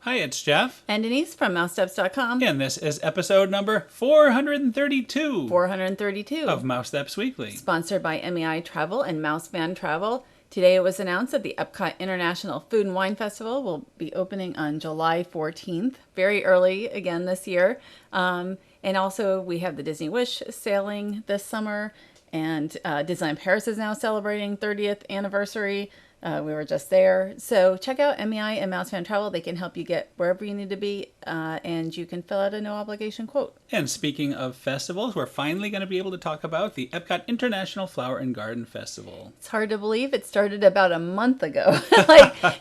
Hi, it's Jeff. And Denise from Mousesteps.com. And this is episode number 432. 432. Of Mousesteps Weekly. Sponsored by MEI Travel and Mouseband Travel. Today it was announced that the Epcot International Food and Wine Festival will be opening on July 14th. Very early again this year. And also we have the Disney Wish sailing this summer. And Disneyland Paris is now celebrating 30th anniversary. We were just there. So check out MEI and Mouseband Travel. They can help you get wherever you need to be, and you can fill out a no obligation quote. And speaking of festivals, we're finally going to be able to talk about the Epcot International Flower and Garden Festival. It's hard to believe it started about a month ago.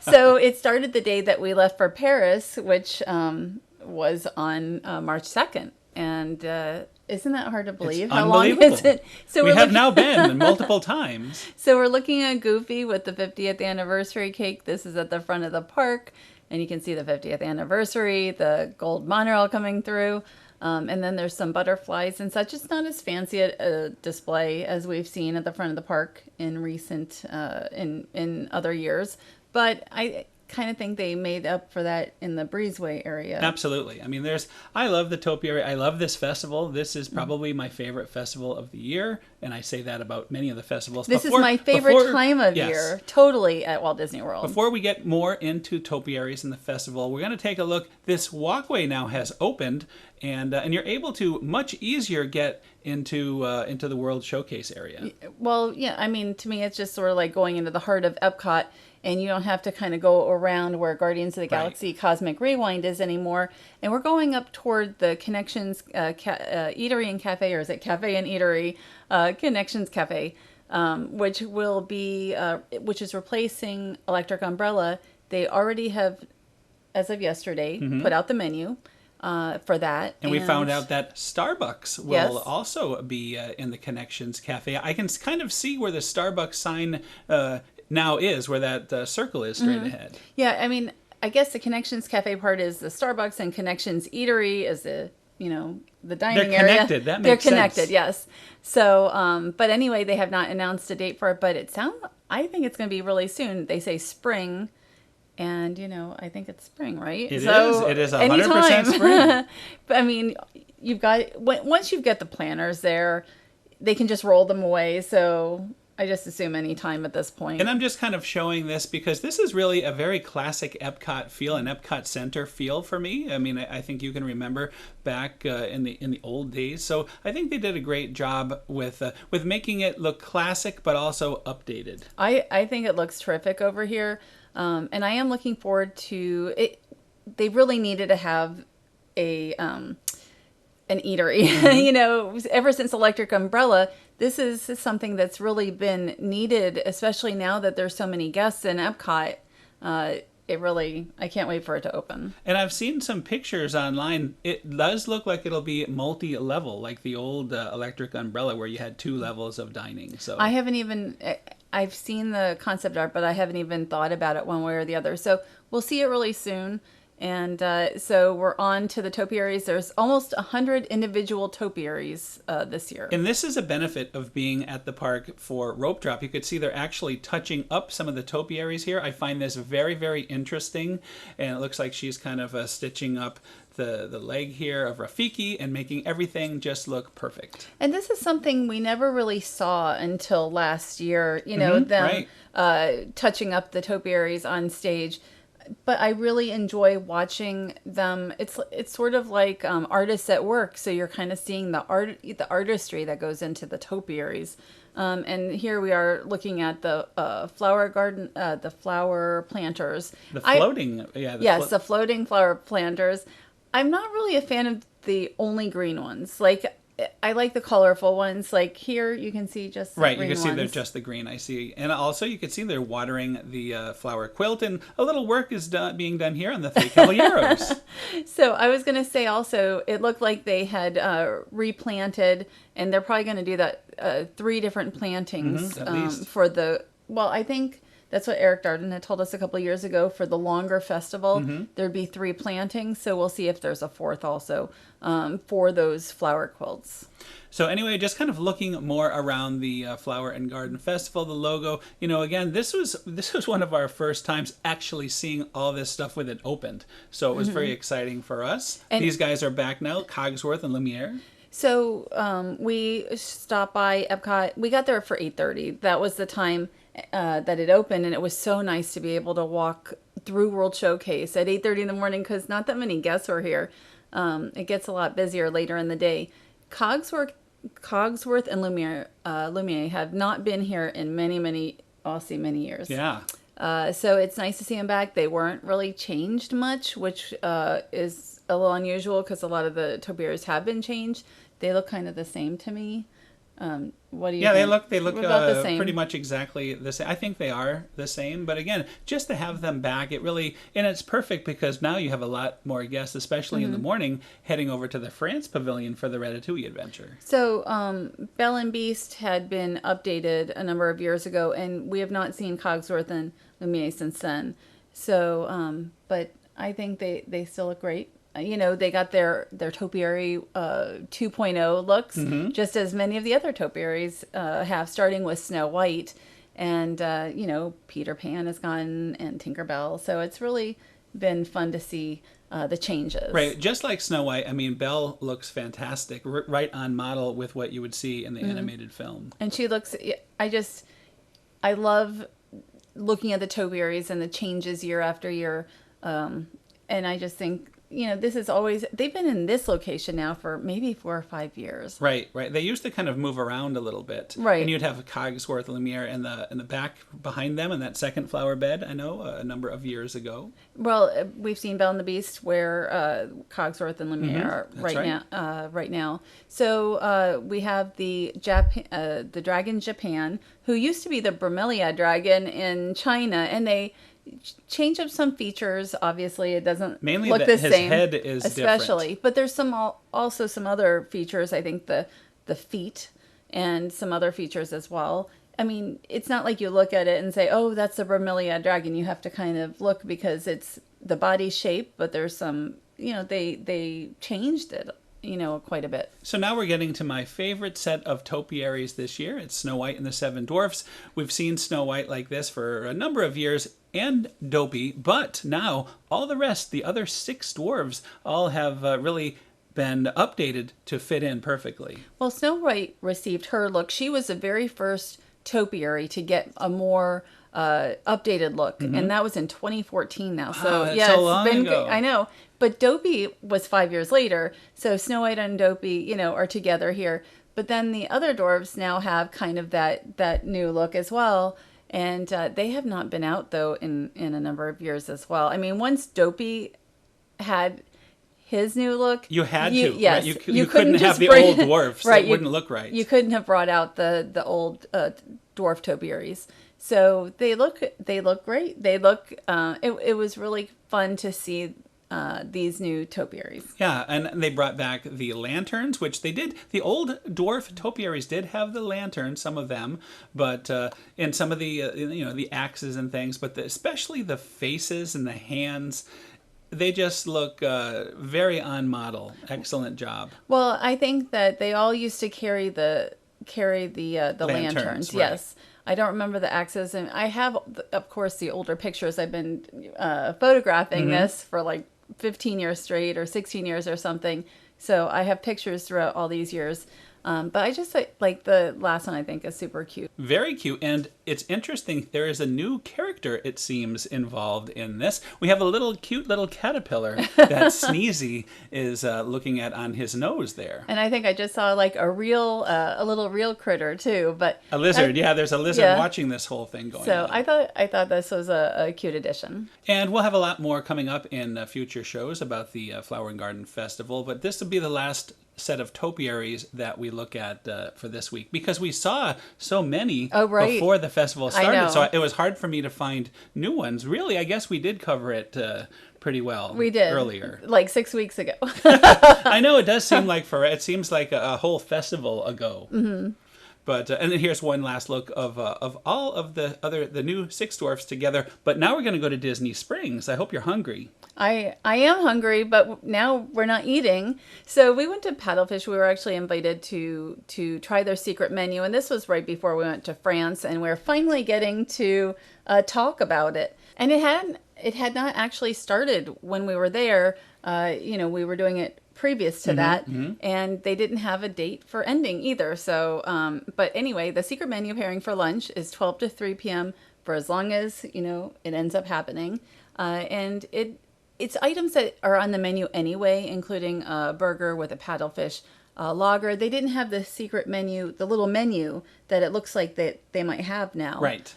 So it started the day that we left for Paris, which was on March 2nd. And isn't that hard to believe? It's How long is it? So we have now been multiple times. So we're looking at Goofy with the 50th anniversary cake. This is at the front of the park. And you can see the 50th anniversary, the gold monorail coming through. And then there's some butterflies and such. It's not as fancy a display as we've seen at the front of the park in recent, in other years. But I kind of think they made up for that in the breezeway area. Absolutely. I mean, I love the Topiary. I love this festival. This is probably my favorite festival of the year, and I say that about many of the festivals. This is my favorite time of year, totally, at Walt Disney World. Before we get more into Topiaries and the festival, we're going to take a look. This walkway now has opened, and you're able to much easier get into the World Showcase area. Well, yeah, I mean, to me, it's just sort of like going into the heart of Epcot. And you don't have to kind of go around where Guardians of the Galaxy Cosmic Rewind is anymore. And we're going up toward the Connections Eatery and Cafe, or is it Cafe and Eatery? Connections Cafe, which will be, which is replacing Electric Umbrella. They already have, as of yesterday, put out the menu for that. And we found out that Starbucks will also be in the Connections Cafe. I can kind of see where the Starbucks sign now is, where that circle is straight ahead. Yeah, I mean, I guess the Connections Cafe part is the Starbucks, and Connections Eatery is the dining area. They're connected. That makes sense. They're connected, yes. So, but anyway, they have not announced a date for it, but I think it's going to be really soon. They say spring, and I think it's spring, right? It is 100% spring. But I mean, once you've got the planners there, they can just roll them away. So I just assume any time at this point. And I'm just kind of showing this because this is really a very classic Epcot feel, an Epcot Center feel for me. I mean, I think you can remember back in the old days. So I think they did a great job with making it look classic, but also updated. I think it looks terrific over here. And I am looking forward to it. They really needed to have an eatery. Ever since Electric Umbrella, this is something that's really been needed, especially now that there's so many guests in Epcot. I can't wait for it to open. And I've seen some pictures online. It does look like it'll be multi-level, like the old Electric Umbrella where you had 2 levels of dining. So I've seen the concept art, but I haven't even thought about it one way or the other. So we'll see it really soon. And so we're on to the topiaries. There's almost 100 individual topiaries this year. And this is a benefit of being at the park for rope drop. You could see they're actually touching up some of the topiaries here. I find this very, very interesting. And it looks like she's kind of stitching up the leg here of Rafiki and making everything just look perfect. And this is something we never really saw until last year, touching up the topiaries on stage. But I really enjoy watching them. It's sort of like artists at work. So you're kind of seeing the artistry that goes into the topiaries. And here we are looking at the flower garden, the flower planters. The floating, the floating flower planters. I'm not really a fan of the only green ones. Like, I like the colorful ones. Like here, you can see just the green you can see ones. they're just the green. I see, and also you can see they're watering the flower quilt, and a little work is being done here on the 3 caballeros. So I was going to say also, it looked like they had replanted, and they're probably going to do that 3 different plantings at least. for the. Well, I think That's what Eric Darden had told us a couple of years ago. For the longer festival, there'd be 3 plantings. So we'll see if there's a 4th also for those flower quilts. So anyway, just kind of looking more around the Flower and Garden Festival, the logo, again, this was one of our first times actually seeing all this stuff when it opened. So it was very exciting for us. And these guys are back now, Cogsworth and Lumiere. So we stopped by Epcot. We got there for 8:30. That was the time that it opened, and it was so nice to be able to walk through World Showcase at 8:30 in the morning because not that many guests were here. It gets a lot busier later in the day. Cogsworth and Lumiere have not been here in many years. Yeah. So it's nice to see them back. They weren't really changed much, which is a little unusual because a lot of the topiaries have been changed. They look kind of the same to me. What do you think? They look about the same. Pretty much exactly the same. I think they are the same, but again, just to have them back, and it's perfect because now you have a lot more guests, especially in the morning, heading over to the France Pavilion for the Ratatouille adventure. So, Belle and Beast had been updated a number of years ago, and we have not seen Cogsworth and Lumiere since then. So, but I think they still look great. They got their topiary 2.0 looks, just as many of the other topiaries have, starting with Snow White. And, Peter Pan has gone and Tinkerbell. So it's really been fun to see the changes. Right. Just like Snow White, I mean, Belle looks fantastic, right on model with what you would see in the animated film. And she looks, I love looking at the topiaries and the changes year after year. And I just think, this is always, they've been in this location now for maybe 4 or 5 years. Right. They used to kind of move around a little bit. Right. And you'd have Cogsworth and Lumiere in the back behind them in that second flower bed, I know, a number of years ago. Well, we've seen Belle and the Beast where Cogsworth and Lumiere are right now. So we have the dragon Japan, who used to be the Bromelia dragon in China, and they change up some features. Obviously, it doesn't mainly look the same. His head is especially different. But there's also some other features. I think the feet and some other features as well. I mean, it's not like you look at it and say, "Oh, that's the Bromelia dragon." You have to kind of look because it's the body shape, but there's some, they changed it, quite a bit. So now we're getting to my favorite set of topiaries this year. It's Snow White and the Seven Dwarfs. We've seen Snow White like this for a number of years, and Dopey, but now all the rest, the other 6 dwarves, all have really been updated to fit in perfectly. Well, Snow White received her look. She was the very first topiary to get a more updated look, and that was in 2014 now. So that's so long ago. I know. But Dopey was 5 years later, so Snow White and Dopey, are together here. But then the other dwarves now have kind of that new look as well. And they have not been out, though, in a number of years as well. I mean, once Dopey had his new look... You had to. Yes. Right? You couldn't have the old dwarfs. Right. It wouldn't look right. You couldn't have brought out the old dwarf topiaries. So they look great. They look... It was really fun to see these new topiaries. Yeah, and they brought back the lanterns, which they did. The old dwarf topiaries did have the lanterns, some of them, but and some of the the axes and things, but especially the faces and the hands, they just look very on model. Excellent job. Well, I think that they all used to carry the lanterns. Right. Yes. I don't remember the axes, and I have, of course, the older pictures. I've been photographing this for like 15 years straight or 16 years or something. So I have pictures throughout all these years. But I just like the last one, I think, is super cute. Very cute. And it's interesting. There is a new character, it seems, involved in this. We have a cute little caterpillar that Sneezy is looking at on his nose there. And I think I just saw like a little real critter too. But a lizard. There's a lizard watching this whole thing going on. So I thought this was a cute addition. And we'll have a lot more coming up in future shows about the Flower and Garden Festival. But this will be the last set of topiaries that we look at for this week, because we saw so many before the festival started, so it was hard for me to find new ones. Really, I guess we did cover it pretty well. We did earlier, like 6 weeks ago. I know it does seem like it seems like a whole festival ago. But and then here's one last look of all of the new Six Dwarfs together. But now we're going to go to Disney Springs. I hope you're hungry. I am hungry, but now we're not eating. So we went to Paddlefish. We were actually invited to try their secret menu, and this was right before we went to France, and we're finally getting to talk about it. And it had not actually started when we were there. We were doing it previous to that, and they didn't have a date for ending either. So, but anyway, the secret menu pairing for lunch is 12 to 3 p.m. for as long as, it ends up happening. And it's items that are on the menu anyway, including a burger with a paddlefish lager. They didn't have the secret menu, the little menu that it looks like that they might have now. Right.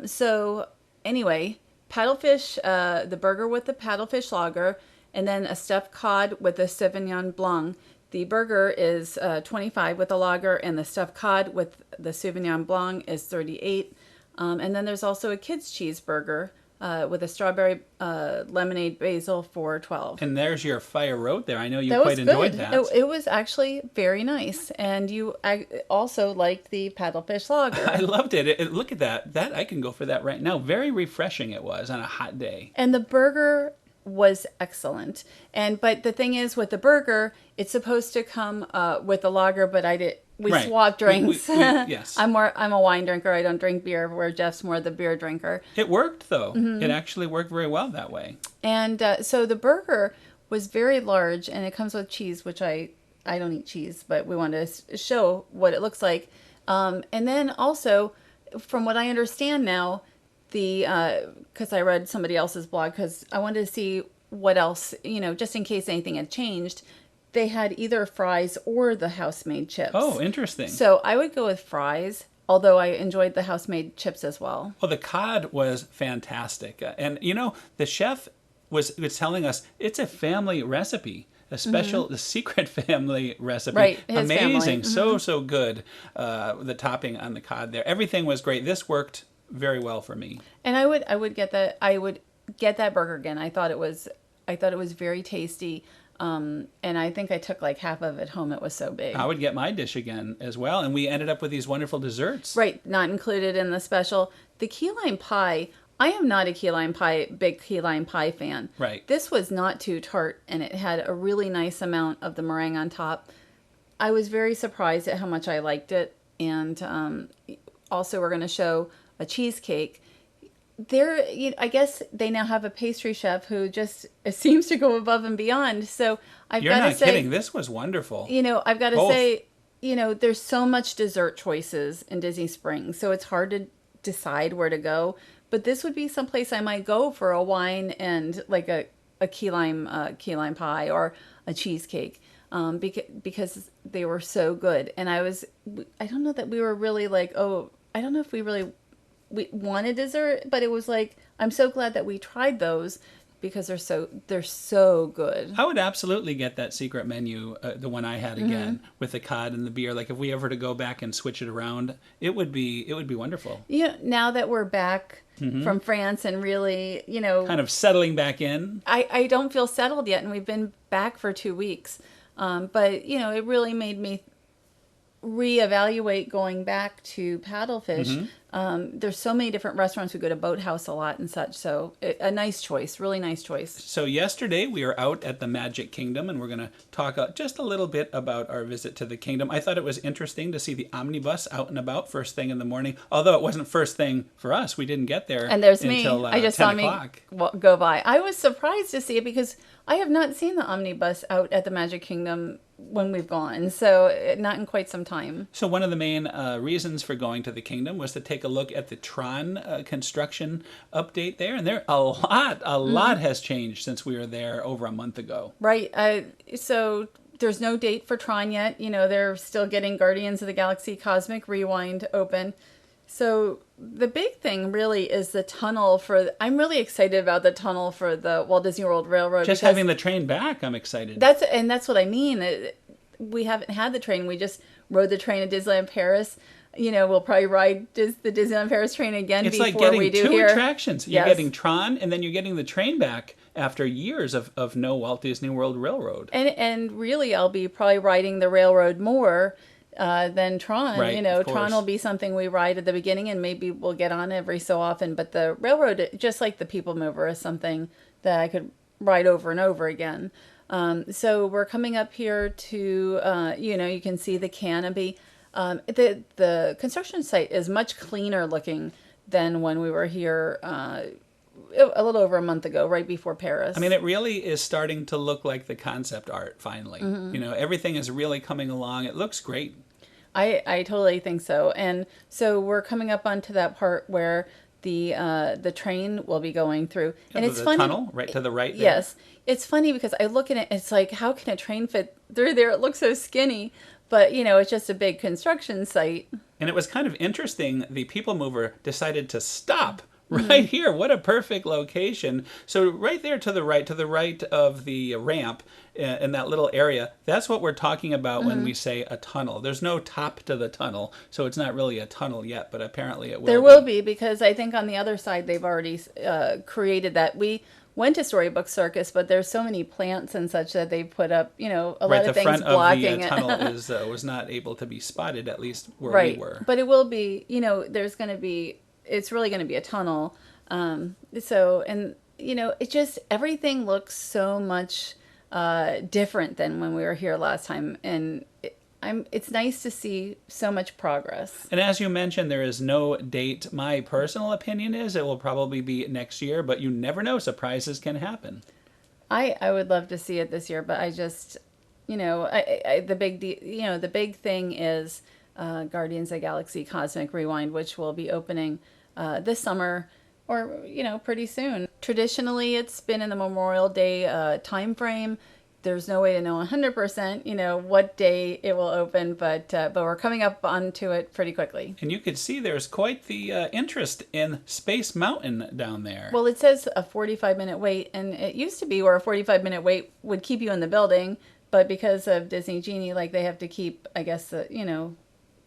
So anyway, paddlefish, the burger with the paddlefish lager, and then a stuffed cod with a Sauvignon Blanc. The burger is 25 with the lager, and the stuffed cod with the Sauvignon Blanc is 38. And then there's also a kid's cheeseburger with a strawberry lemonade basil for 12. And there's your fire road there. I know you quite enjoyed that. It was actually very nice. And I also liked the paddlefish lager. I loved it. Look at that. That I can go for that right now. Very refreshing it was on a hot day. And the burger was excellent. But the thing is, with the burger, it's supposed to come with the lager, but we swapped drinks. Yes. I'm a wine drinker. I don't drink beer, where Jeff's more the beer drinker. It worked, though. It actually worked very well that way. And so the burger was very large, and it comes with cheese, which I don't eat cheese, but we wanted to show what it looks like. And then also, from what I understand now, because I read somebody else's blog, because I wanted to see what else, just in case anything had changed. They had either fries or the house-made chips. Oh, interesting. So I would go with fries, although I enjoyed the house-made chips as well. Well, the cod was fantastic. And, the chef was telling us it's a family recipe, a special, the secret family recipe. Right, his amazing. family. So good. The topping on the cod there. Everything was great. This worked very well for me. And I would get that burger again. I thought it was very tasty. And I think I took like half of it home. It was so big. I would get my dish again as well. And we ended up with these wonderful desserts. Right. Not included in the special. The key lime pie. I am not a big key lime pie fan. Right. This was not too tart, and it had a really nice amount of the meringue on top. I was very surprised at how much I liked it. And also we're going to show a cheesecake. I guess they now have a pastry chef who just seems to go above and beyond. So You're not kidding. This was wonderful. I've got to say, there's so much dessert choices in Disney Springs, so it's hard to decide where to go. But this would be someplace I might go for a wine and like a key lime pie or a cheesecake, because they were so good. And I don't know that we were really like, I don't know if we wanted dessert, but it was like, I'm so glad that we tried those because they're so good. I would absolutely get that secret menu, the one I had again, with the cod and the beer. Like if we ever to go back and switch it around, it would be wonderful. Now that we're back from France and really, kind of settling back in. I don't feel settled yet, and we've been back for 2 weeks. But it really made me reevaluate going back to Paddlefish. There's so many different restaurants. We go to Boathouse a lot and such. So a nice choice, really nice choice. So yesterday we were out at the Magic Kingdom, and we're going to talk just a little bit about our visit to the kingdom. I thought it was interesting to see the omnibus out and about first thing in the morning, although it wasn't first thing for us. We didn't get there and there's until me. I just 10 saw o'clock. Me go by. I was surprised to see it because I have not seen the omnibus out at the Magic Kingdom when we've gone, so not in quite some time. So one of the main reasons for going to the kingdom was to take a look at the TRON construction update there, and a lot has changed since we were there over a month ago. Right. So there's no date for TRON yet. They're still getting Guardians of the Galaxy Cosmic Rewind open. So the big thing really is the tunnel I'm really excited about the tunnel for the Walt Disney World Railroad. Just having the train back, I'm excited. That's what I mean. We haven't had the train. We just rode the train at Disneyland Paris. We'll probably ride the Disneyland Paris train again it's before like getting we do two here. Attractions. You're Yes. getting TRON, and then you're getting the train back after years of no Walt Disney World Railroad. And really, I'll be probably riding the railroad more than TRON. Right, You know, of course. TRON will be something we ride at the beginning, and maybe we'll get on every so often. But the railroad, just like the PeopleMover, is something that I could ride over and over again. So we're coming up here to, you can see the canopy. The construction site is much cleaner looking than when we were here a little over a month ago, right before Paris. I mean, it really is starting to look like the concept art finally. Everything is really coming along. It looks great. I totally think so. And so we're coming up onto that part where the train will be going through. And it's funny. Tunnel right to the right there. Yes. It's funny because I look at it, it's like, how can a train fit through there? It looks so skinny. But, it's just a big construction site. And it was kind of interesting. The PeopleMover decided to stop right here. What a perfect location. So right there to the right of the ramp in that little area, that's what we're talking about when we say a tunnel. There's no top to the tunnel, so it's not really a tunnel yet, but apparently it will There will be, because I think on the other side they've already created that. We went to Storybook Circus, but there's so many plants and such that they put up, a lot of things blocking it. The front of the tunnel was not able to be spotted, at least where right. we were. But it will be, there's going to be, it's really going to be a tunnel. It just, everything looks so much different than when we were here last time. And it's nice to see so much progress. And as you mentioned, there is no date. My personal opinion is it will probably be next year, but you never know. Surprises can happen. I would love to see it this year, but I just, the big thing is Guardians of the Galaxy Cosmic Rewind, which will be opening this summer or, pretty soon. Traditionally, it's been in the Memorial Day time frame. There's no way to know 100%, what day it will open, but we're coming up onto it pretty quickly. And you could see there's quite the interest in Space Mountain down there. Well, it says a 45-minute wait, and it used to be where a 45-minute wait would keep you in the building, but because of Disney Genie, they have to keep, I guess,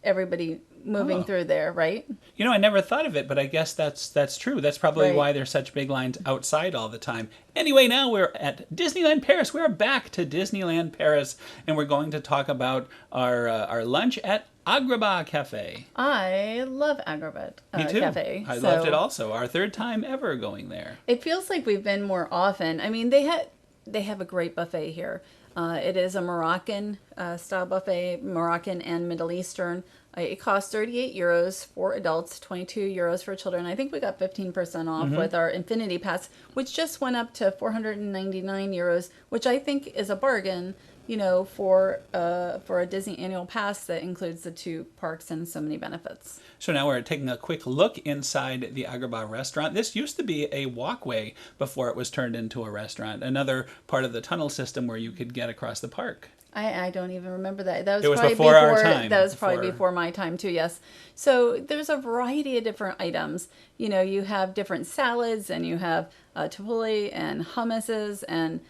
everybody moving through there, right? I never thought of it, but I guess that's true. That's probably right. why there's such big lines outside all the time. Anyway, now we're at Disneyland Paris. We're back to Disneyland Paris, and we're going to talk about our lunch at Agrabah Cafe. I love Agrabah Cafe. I loved it also. Our third time ever going there. It feels like we've been more often. I mean, they have a great buffet here. It is a Moroccan style buffet, Moroccan and Middle Eastern. It costs 38 euros for adults, 22 euros for children. I think we got 15% off with our Infinity Pass, which just went up to 499 euros, which I think is a bargain, for a Disney annual pass that includes the 2 parks and so many benefits. So now we're taking a quick look inside the Agrabah restaurant. This used to be a walkway before it was turned into a restaurant, another part of the tunnel system where you could get across the park. I don't even remember that. That was, it was probably before our time. That was probably before my time too, yes. So there's a variety of different items. You have different salads, and you have tabbouleh and hummuses and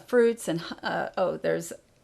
fruits and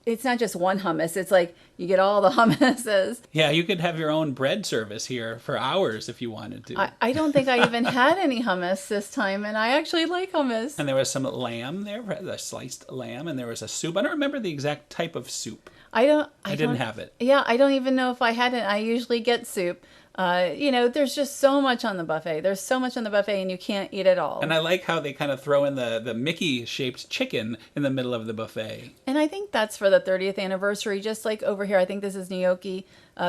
it's not just one hummus. It's like you get all the hummuses. Yeah, you could have your own bread service here for hours if you wanted to. I don't think I even had any hummus this time, and I actually like hummus. And there was some lamb there, the sliced lamb, and there was a soup. I don't remember the exact type of soup. I didn't have it. Yeah, I don't even know if I had it. I usually get soup. There's just so much on the buffet. There's so much on the buffet, and you can't eat it all. And I like how they kind of throw in the Mickey-shaped chicken in the middle of the buffet. And I think that's for the 30th anniversary, just like over here. I think this is gnocchi.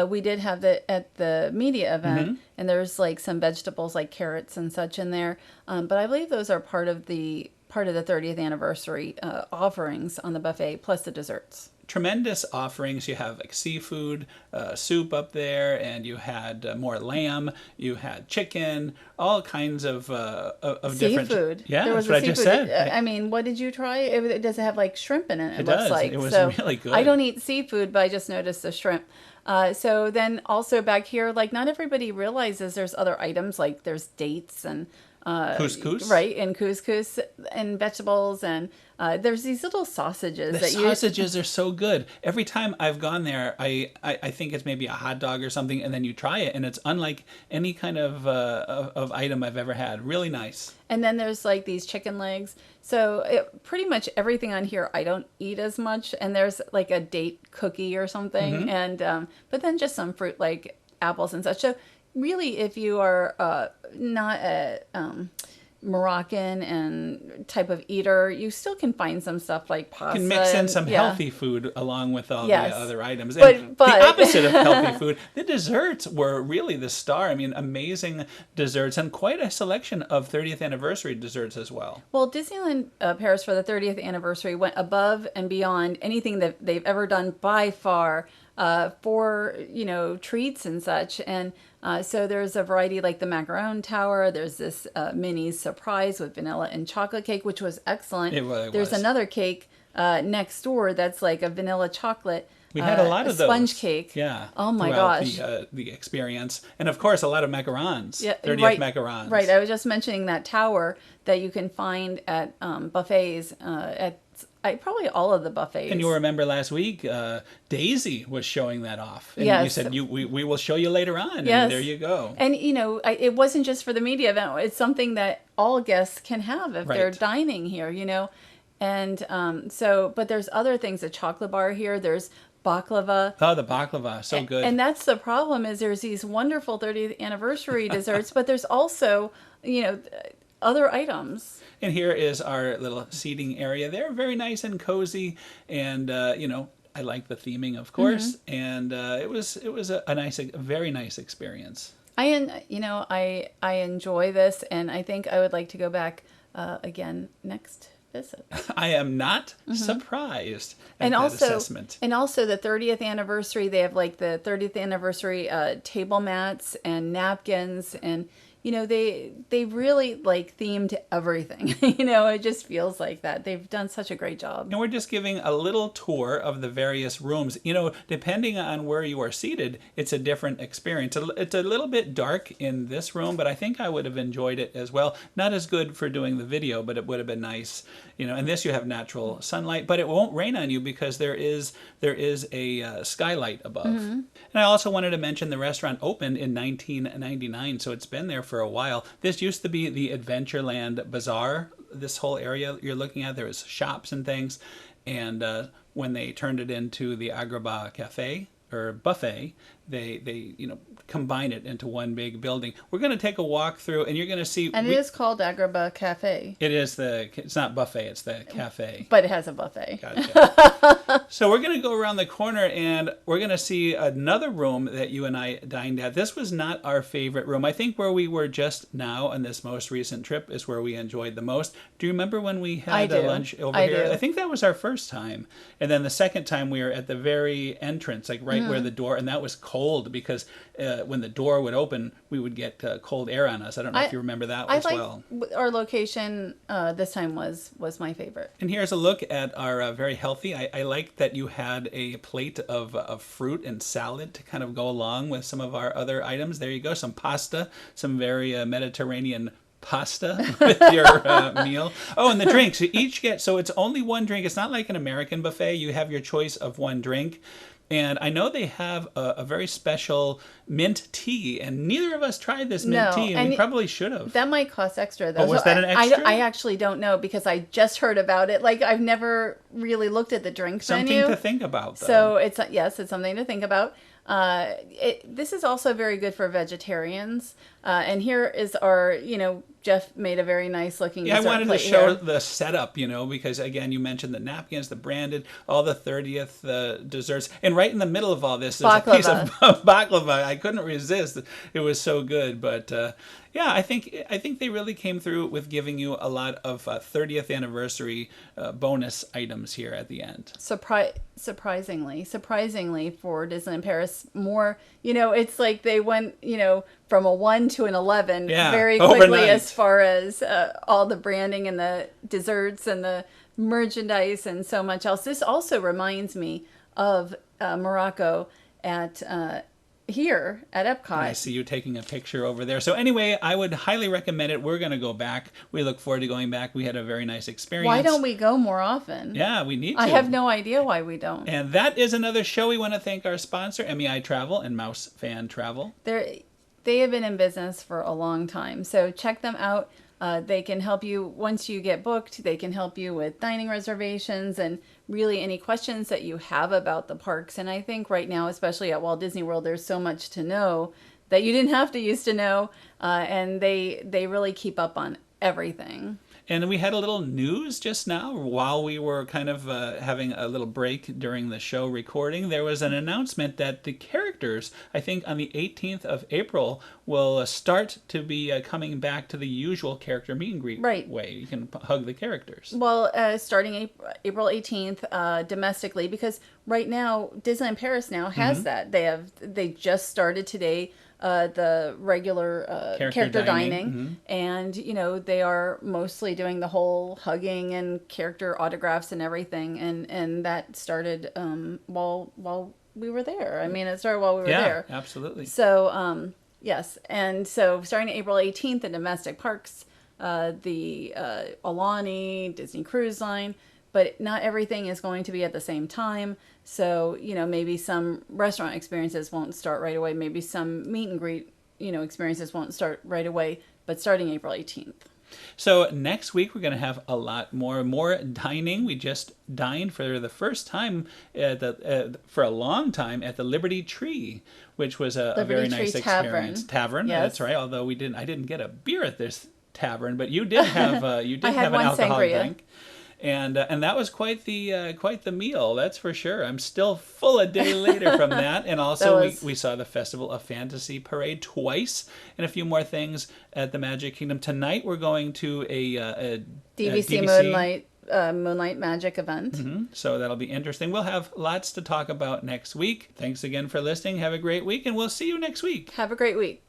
We did have it at the media event, and there's some vegetables like carrots and such in there. But I believe those are part of the 30th anniversary offerings on the buffet, plus the desserts. Tremendous offerings. You have seafood, soup up there, and you had more lamb. You had chicken, all kinds of different seafood. Yeah, that's what I just said. I mean, what did you try? It does have shrimp in it. It does. Looks like it was really good. I don't eat seafood, but I just noticed the shrimp. So then also back here, not everybody realizes there's other items, there's dates and Couscous. Right, and couscous and vegetables, and there's these little sausages. The sausages are so good. Every time I've gone there, I think it's maybe a hot dog or something, and then you try it, and it's unlike any kind of item I've ever had. Really nice. And then there's like these chicken legs. So pretty much everything on here I don't eat as much. And there's like a date cookie or something, and but then just some fruit like apples and such. So really, if you are not a Moroccan and type of eater, you still can find some stuff like pasta. You can mix in some healthy food along with all the other items. But the opposite of healthy food, the desserts were really the star. I mean, amazing desserts and quite a selection of 30th anniversary desserts as well. Well, Disneyland Paris for the 30th anniversary went above and beyond anything that they've ever done by far for, treats and such. And so there's a variety like the macaron tower. There's this mini surprise with vanilla and chocolate cake, which was excellent. It really There's was. another cake next door that's like a vanilla chocolate. We had a lot of those. Sponge cake. Yeah. Oh my gosh. The experience. And of course, a lot of macarons. Yeah, 30th macarons. Right. I was just mentioning that tower that you can find at buffets at probably all of the buffets. And you'll remember last week, Daisy was showing that off. And yes. you said, we will show you later on. Yes. And there you go. And, it wasn't just for the media event. It's something that all guests can have if they're dining here, And but there's other things, a chocolate bar here. There's baklava. Oh, the baklava. So good. And that's the problem is there's these wonderful 30th anniversary desserts, but there's also, other items. And here is our little seating area. They're very nice and cozy, and I like the theming, of course. And it was a very nice experience. I enjoy this, and I think I would like to go back again next visit. I am not surprised at that assessment. And also the 30th anniversary, they have like the 30th anniversary table mats and napkins, and they really like themed everything. It just feels like that. They've done such a great job. And we're just giving a little tour of the various rooms. Depending on where you are seated, it's a different experience. It's a little bit dark in this room, but I think I would have enjoyed it as well. Not as good for doing the video, but it would have been nice. In this you have natural sunlight, but it won't rain on you because there is a skylight above. And I also wanted to mention the restaurant opened in 1999, so it's been there for a while. This used to be the Adventureland Bazaar. This whole area you're looking at, there was shops and things. And when they turned it into the Agrabah Cafe or buffet, they combine it into one big building. We're going to take a walk through, and you're going to see. And it is called Agrabah Cafe. It's not buffet, it's the cafe. But it has a buffet. Gotcha. So we're going to go around the corner, and we're going to see another room that you and I dined at. This was not our favorite room. I think where we were just now on this most recent trip is where we enjoyed the most. Do you remember when we had lunch over here? Do. I think that was our first time. And then the second time we were at the very entrance, like right where the door, and that was cold because when the door would open, we would get cold air on us. I don't know if you remember that as well. Our location this time was my favorite. And here's a look at our very healthy. I like that you had a plate of fruit and salad to kind of go along with some of our other items. There you go, some pasta, some very Mediterranean pasta with your meal. Oh, and the drinks. You each get, so it's only one drink. It's not like an American buffet. You have your choice of one drink. And I know they have a very special mint tea, and neither of us tried this mint tea, and we probably should have. That might cost extra, though. Oh, was that an extra? I actually don't know, because I just heard about it. Like, I've never really looked at the drink menu. Something to think about, though. So, it's something to think about. This is also very good for vegetarians. And here is our, Jeff made a very nice looking dessert I wanted to plate show here. the setup, because again, you mentioned the napkins, the branded, all the 30th desserts. And right in the middle of all this, there's a piece of baklava. I couldn't resist. It was so good. But I think they really came through with giving you a lot of 30th anniversary bonus items here at the end. Surprisingly for Disneyland Paris, more, it's like they went, from a 1 to an 11 very quickly overnight. As far as all the branding and the desserts and the merchandise and so much else. This also reminds me of Morocco at here at Epcot. I see you taking a picture over there. So anyway, I would highly recommend it. We're going to go back. We look forward to going back. We had a very nice experience. Why don't we go more often? Yeah, we need to. I have no idea why we don't. And that is another show. We want to thank our sponsor, MEI Travel and Mouse Fan Travel. They have been in business for a long time. So check them out. They can help you once you get booked. They can help you with dining reservations and really any questions that you have about the parks. And I think right now, especially at Walt Disney World, there's so much to know that you didn't have to used to know. And they really keep up on everything. And we had a little news just now while we were kind of having a little break during the show recording. There was an announcement that the characters, I think on the 18th of April, will start to be coming back to the usual character meet and greet way. You can hug the characters. Well, starting April 18th domestically, because right now Disneyland Paris now has that. They just started today. The regular character dining. And they are mostly doing the whole hugging and character autographs and everything, and that started while we were there. I mean, it started while we were there. Yeah, absolutely. So yes, and so starting April 18th in domestic parks, the Alani, Disney Cruise Line. But not everything is going to be at the same time. So, maybe some restaurant experiences won't start right away. Maybe some meet and greet, experiences won't start right away, but starting April 18th. So next week, we're going to have a lot more dining. We just dined for the first time for a long time at the Liberty Tree, which was a very nice experience. Tavern, yes. That's right. Although I didn't get a beer at this tavern, but you did have an alcoholic drink. And that was quite the meal, that's for sure. I'm still full a day later from that. And also we saw the Festival of Fantasy Parade twice and a few more things at the Magic Kingdom. Tonight we're going to a DVC Moonlight Magic event. So that'll be interesting. We'll have lots to talk about next week. Thanks again for listening. Have a great week, and we'll see you next week. Have a great week.